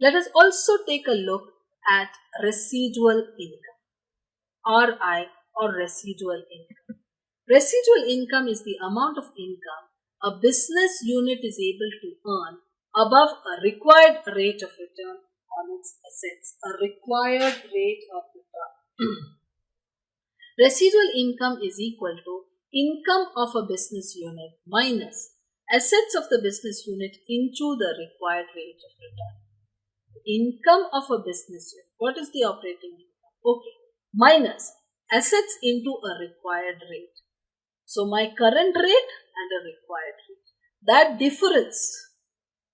Let us also take a look at residual income, RI or residual income. Residual income is the amount of income a business unit is able to earn above a required rate of return on its assets. A required rate of return. Residual income is equal to income of a business unit minus assets of the business unit into the required rate of return. Income of a business unit. What is the operating income? Okay. Minus assets into a required rate. So my current rate and a required rate. That difference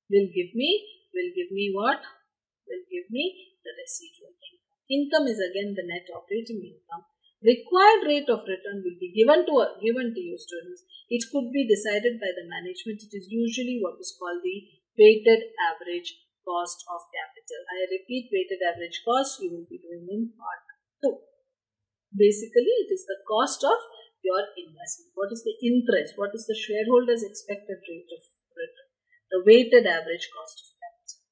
will give me what? Will give me the residual income. Income is again the net operating income. Required rate of return will be given to you students. It could be decided by the management. It is usually what is called the weighted average cost of capital. I repeat, weighted average cost you will be doing in part 2. Basically, it is the cost of your investment. What is the interest? What is the shareholder's expected rate of return? The weighted average cost of capital.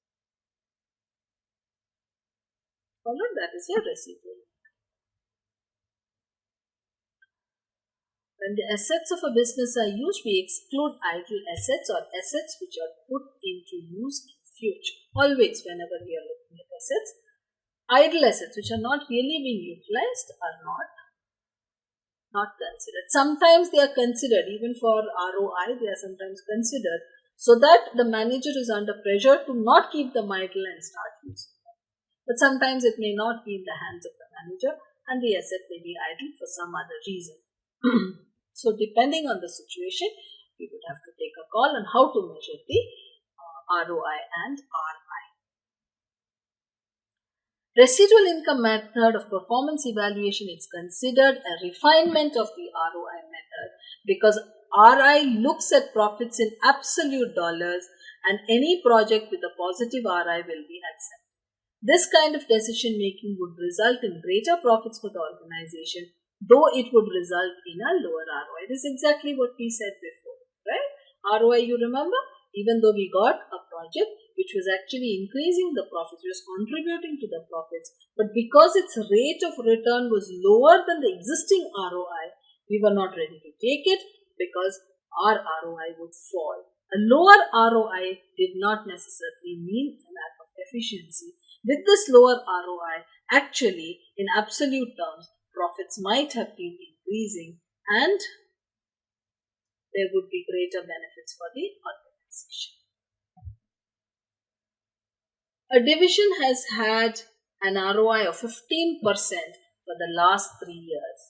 Followed, that is your residual. When the assets of a business are used, we exclude idle assets or assets which are put into use in future. Always, whenever we are looking at assets, idle assets which are not really being utilized are not considered. Sometimes they are considered, even for ROI, they are sometimes considered, so that the manager is under pressure to not keep them idle and start using them. But sometimes it may not be in the hands of the manager and the asset may be idle for some other reason. So depending on the situation, we would have to take a call on how to measure the ROI and RI. Residual income method of performance evaluation is considered a refinement of the ROI method because RI looks at profits in absolute dollars and any project with a positive RI will be accepted. This kind of decision making would result in greater profits for the organization, though it would result in a lower ROI. This is exactly what we said before, right? ROI, you remember? Even though we got a project which was actually increasing the profits, was contributing to the profits, but because its rate of return was lower than the existing ROI, we were not ready to take it because our ROI would fall. A lower ROI did not necessarily mean a lack of efficiency. With this lower ROI, actually, in absolute terms, profits might have been increasing and there would be greater benefits for the organization. A division has had an ROI of 15% for the last 3 years.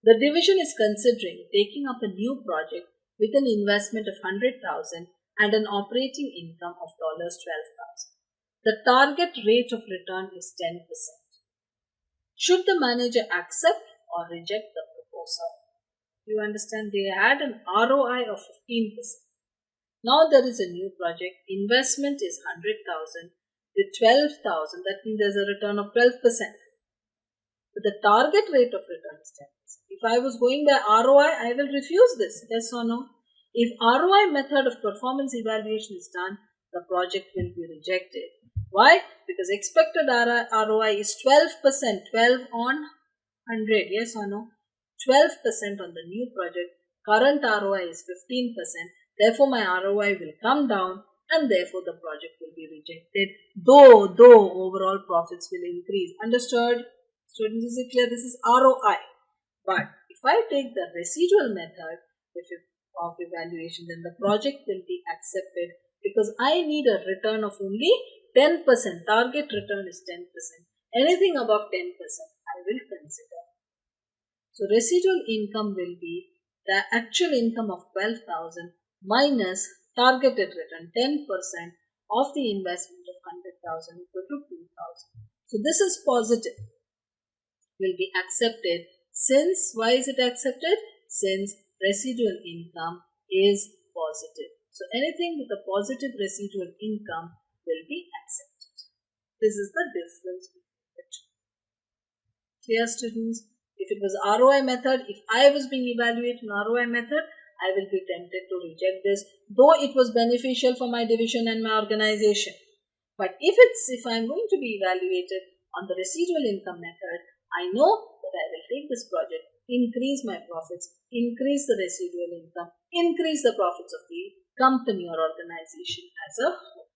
The division is considering taking up a new project with an investment of $100,000 and an operating income of $12,000. The target rate of return is 10%. Should the manager accept or reject the proposal? You understand, they had an ROI of 15%. Now there is a new project, investment is 100,000 with 12,000, that means there's a return of 12%. But the target rate of return is 10%. If I was going by ROI, I will refuse this, yes or no? If ROI method of performance evaluation is done, the project will be rejected. Why? Because expected ROI is 12%, 12 on 100, yes or no? 12% on the new project, current ROI is 15%, therefore my ROI will come down and therefore the project will be rejected, though overall profits will increase. Understood? Students, is it clear? This is ROI. But if I take the residual method of evaluation, then the project will be accepted because I need a return of only 10%. Target return is 10%. Anything above 10% I will consider. So residual income will be the actual income of 12,000 minus targeted return 10% of the investment of 100,000 equal to 2,000. So this is positive. Will be accepted since, why is it accepted? Since residual income is positive. So anything with a positive residual income will be accepted. This is the difference between the two. Clear, students? If it was ROI method, if I was being evaluated in ROI method, I will be tempted to reject this, though it was beneficial for my division and my organization. But if I'm going to be evaluated on the residual income method, I know that I will take this project, increase my profits, increase the residual income, increase the profits of the company or organization as a whole.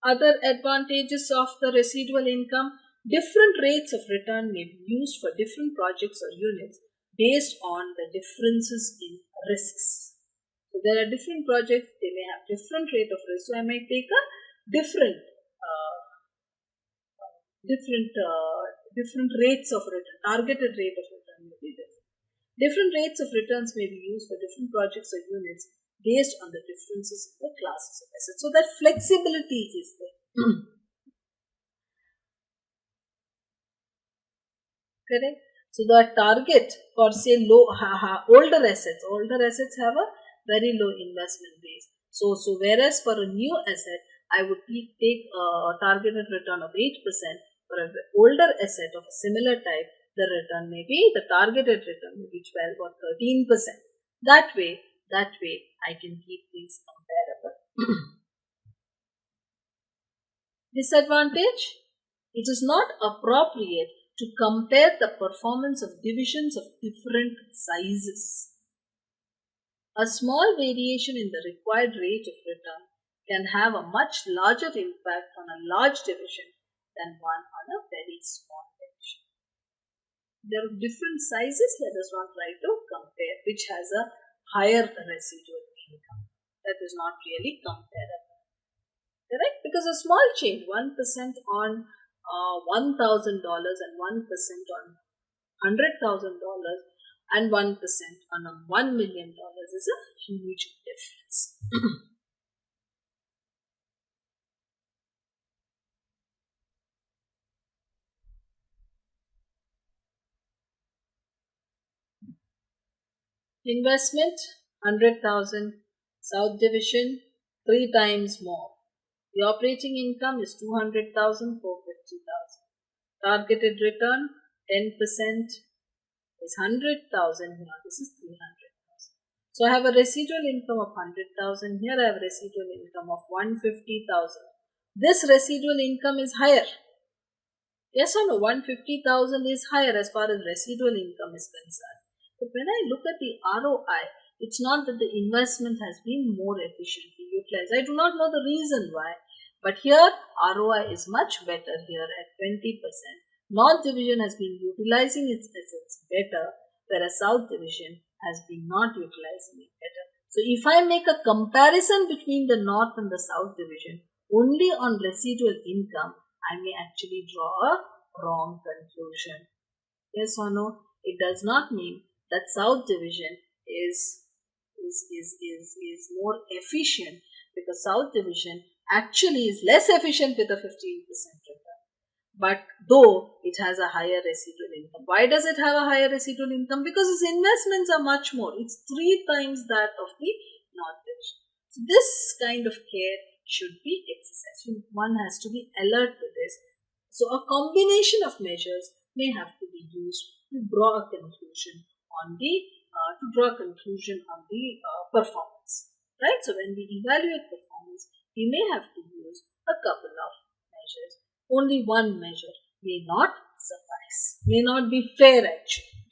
Other advantages of the residual income: different rates of return may be used for different projects or units based on the differences in risks. So there are different projects, they may have different rate of risk. So I might take a different different rates of return. Targeted rate of return may be different. Different rates of returns may be used for different projects or units based on the differences in the classes of assets. So that flexibility is there. Correct? So the target for say older assets have a very low investment base. So whereas for a new asset, I would take a targeted return of 8%. For an older asset of a similar type, the targeted return may be 12 or 13%. That way, I can keep things comparable. Disadvantage: it is not appropriate to compare the performance of divisions of different sizes. A small variation in the required rate of return can have a much larger impact on a large division than one on a very small division. There are different sizes, let us not try to compare which has a higher residual income. That is not really comparable. Correct? Because a small change, 1% on $1,000 and 1% on $100,000 and 1% on a $1 million is a huge difference. Investment 100,000, South Division 3 times more. The operating income is 200,000, 450,000. Targeted return 10% is 100,000 here. This is 300,000. So I have a residual income of 100,000. Here I have a residual income of 150,000. This residual income is higher. Yes or no? 150,000 is higher as far as residual income is concerned. But when I look at the ROI, it's not that the investment has been more efficiently utilized. I do not know the reason why. But here ROI is much better here at 20%. North Division has been utilizing its assets better, whereas South Division has been not utilizing it better. So if I make a comparison between the North and the South Division only on residual income, I may actually draw a wrong conclusion. Yes or no? It does not mean that South Division is more efficient, because South Division actually is less efficient with a 15% return. But though it has a higher residual income. Why does it have a higher residual income? Because its investments are much more. It's 3 times that of the North Division. So this kind of care should be exercised. One has to be alert to this. So a combination of measures may have to be used to draw a conclusion on the performance. Right? So when we evaluate performance, we may have to use a couple of measures. Only one measure may not suffice, may not be fair actually.